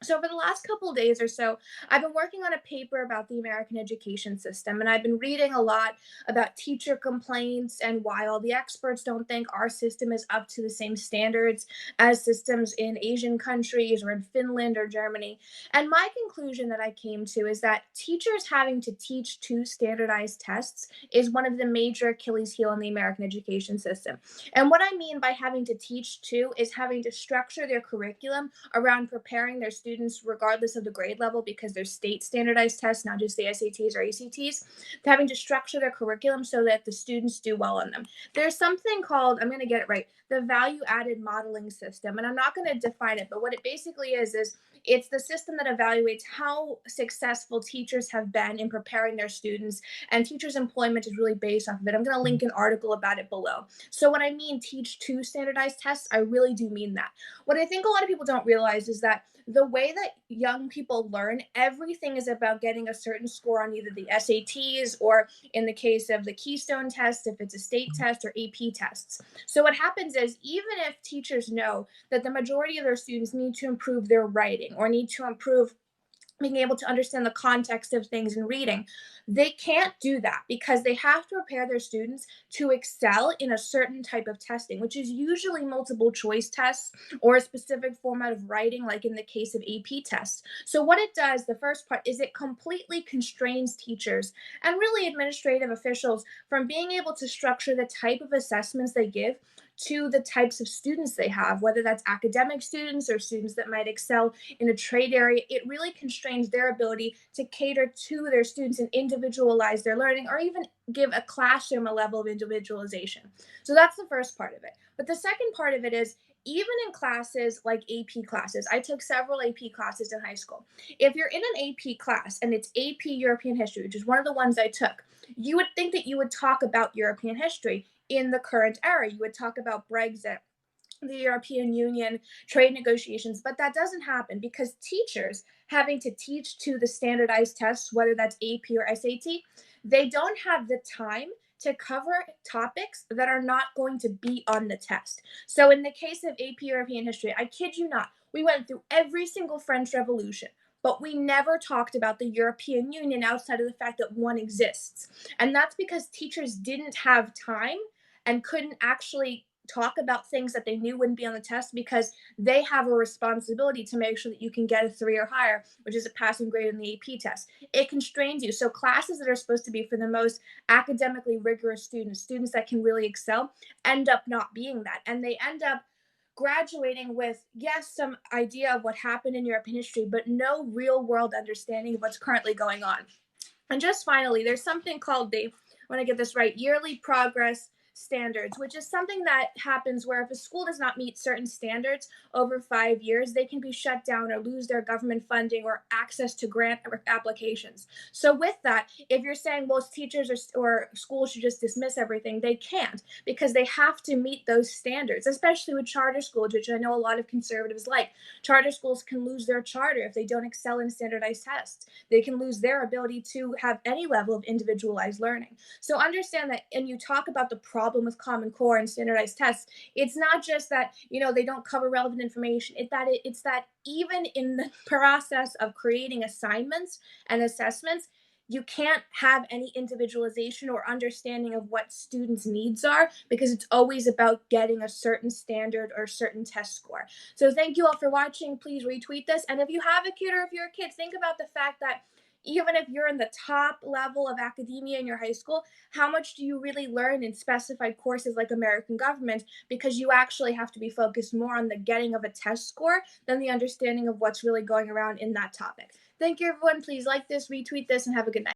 So, for the last couple of days or so, I've been working on a paper about the American education system, and I've been reading a lot about teacher complaints and why all the experts don't think our system is up to the same standards as systems in Asian countries or in Finland or Germany. And my conclusion that I came to is that teachers having to teach two standardized tests is one of the major Achilles heel in the American education system. And what I mean by having to teach two is having to structure their curriculum around preparing their students regardless of the grade level because they're state standardized tests, not just the SATs or ACTs, having to structure their curriculum so that the students do well on them. There's something called, I'm going to get it right, the value added modeling system. And I'm not going to define it, but what it basically is it's the system that evaluates how successful teachers have been in preparing their students, and teachers' employment is really based off of it. I'm going to link an article about it below. So, when I mean teach two standardized tests, I really do mean that. What I think a lot of people don't realize is that the way that young people learn, everything is about getting a certain score on either the SATs or, in the case of the Keystone test, if it's a state test or AP tests. So, what happens is, even if teachers know that the majority of their students need to improve their writing or need to improve being able to understand the context of things in reading. They can't do that because they have to prepare their students to excel in a certain type of testing, which is usually multiple choice tests or a specific format of writing, like in the case of AP tests. So, what it does, the first part, is it completely constrains teachers and really administrative officials from being able to structure the type of assessments they give to the types of students they have, whether that's academic students or students that might excel in a trade area. It really constrains their ability to cater to their students and individualize their learning or even give a classroom a level of individualization. So that's the first part of it. But the second part of it is, even in classes like AP classes, I took several AP classes in high school. If you're in an AP class and it's AP European history, which is one of the ones I took, you would think that you would talk about European history in the current era. You would talk about Brexit, the European Union, trade negotiations, but that doesn't happen because teachers having to teach to the standardized tests, whether that's AP or SAT, they don't have the time to cover topics that are not going to be on the test. So, in the case of AP European history, I kid you not, we went through every single French Revolution. But we never talked about the European Union outside of the fact that one exists. And that's because teachers didn't have time and couldn't actually talk about things that they knew wouldn't be on the test because they have a responsibility to make sure that you can get a 3 or higher, which is a passing grade in the AP test. It constrains you. So classes that are supposed to be for the most academically rigorous students, students that can really excel, end up not being that. And they end up graduating with, yes, some idea of what happened in European history, but no real world understanding of what's currently going on. And just finally, there's something called the, I want to get this right, yearly progress standards, which is something that happens where if a school does not meet certain standards over 5 years, they can be shut down or lose their government funding or access to grant applications. So, with that, if you're saying, well, teachers or schools should just dismiss everything, they can't because they have to meet those standards, especially with charter schools, which I know a lot of conservatives like. Charter schools can lose their charter if they don't excel in standardized tests. They can lose their ability to have any level of individualized learning. So understand that, and you talk about the problem with Common Core and standardized tests. It's not just that they don't cover relevant information. It's that even in the process of creating assignments and assessments, you can't have any individualization or understanding of what students' needs are because it's always about getting a certain standard or certain test score. So thank you all for watching. Please retweet this. And if you have a kid or if you're a kid, think about the fact that even if you're in the top level of academia in your high school, how much do you really learn in specified courses like American government? Because you actually have to be focused more on the getting of a test score than the understanding of what's really going around in that topic. Thank you, everyone. Please like this, retweet this, and have a good night.